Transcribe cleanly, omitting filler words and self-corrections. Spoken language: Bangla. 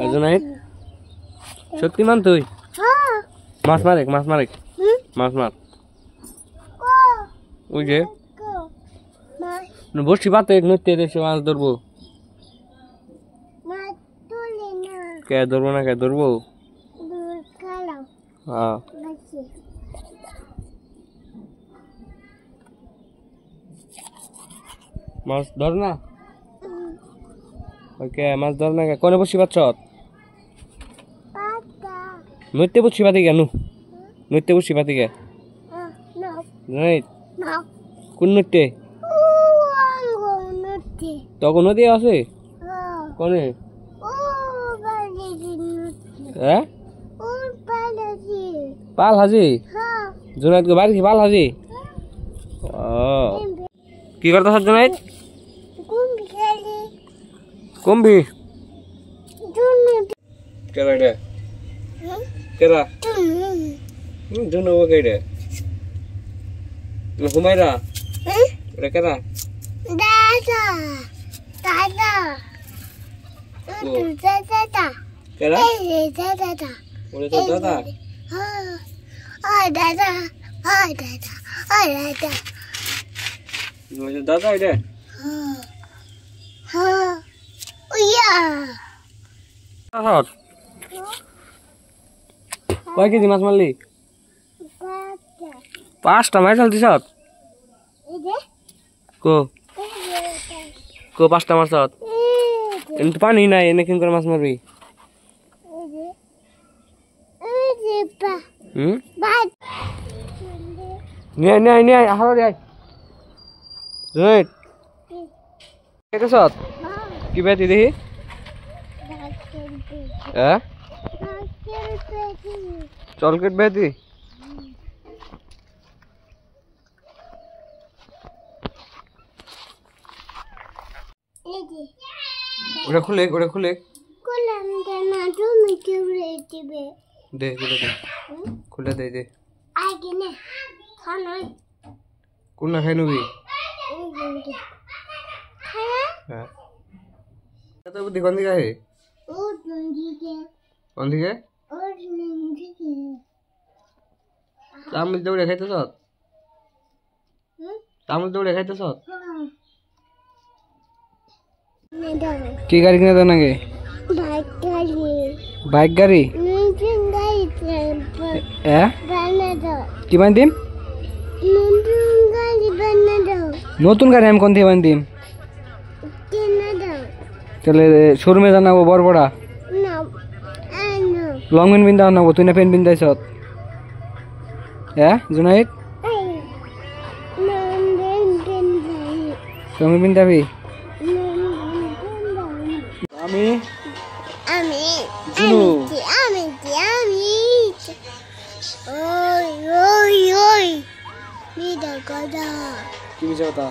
জুনাইদ সত্যি মান তুই মাছ মার মাছ মার ওই যে বসছি পাতে নইতে দেশে মাছ ধরবো কে ধরবো না কে ধরবো হ্যাঁ মাছ ধর না ওকে মাছ ধর না কোনে বসি পাচ্ছ নইতে বসি পাতি কেন নইতে বসি পাতি কে কোন নইতে তখন নদী আছে কোনে হ্যাঁ পাল হাজি জুনাইদ গো বাড়ি পাল হাজি কি করতেছ জুনাইদ কুম্ভি কেরা রে কেরা জুনো ও কেডে হুমায়রা রে কেরা দাদা দাদা দাদা কেরা দাদা ওরে তো দাদা হ্যাঁ দাদা দাদা দাদা ওরে দাদা রে হ্যাঁ ওয়া কয় কেজি মাছ মারলি পাঁচটা মাছ দিছ কো পাঁচটা মাছ এমনি পানি নাই এনে কিন করে মাছ মারবি নিয়ে হারো রে জুনাইদ কেটেছ কি বেতি দেখি হ্যাঁ চলকেট বেতি ওটা খুলে দে খুলে দে কোন না খাই নবি হ্যাঁ বুদ্ধি কোন দিকে আছে কোন দিকে তামিল দৌড়ে খাইতেছ কি গাড়ি কিনে দেন নাকি বাইক গাড়ি কিমান দিম নতুন গাড়ি আমি কোন থেকে দিম তাহলে শোরুমে জানাবো বড় লং পেন পিন্ধা নাবো তুই না পেন পিন্ধাইছ হ্যাঁ জুনাইদ তুমি পিন্ধাবি আমি জুনু কি মিছা কথা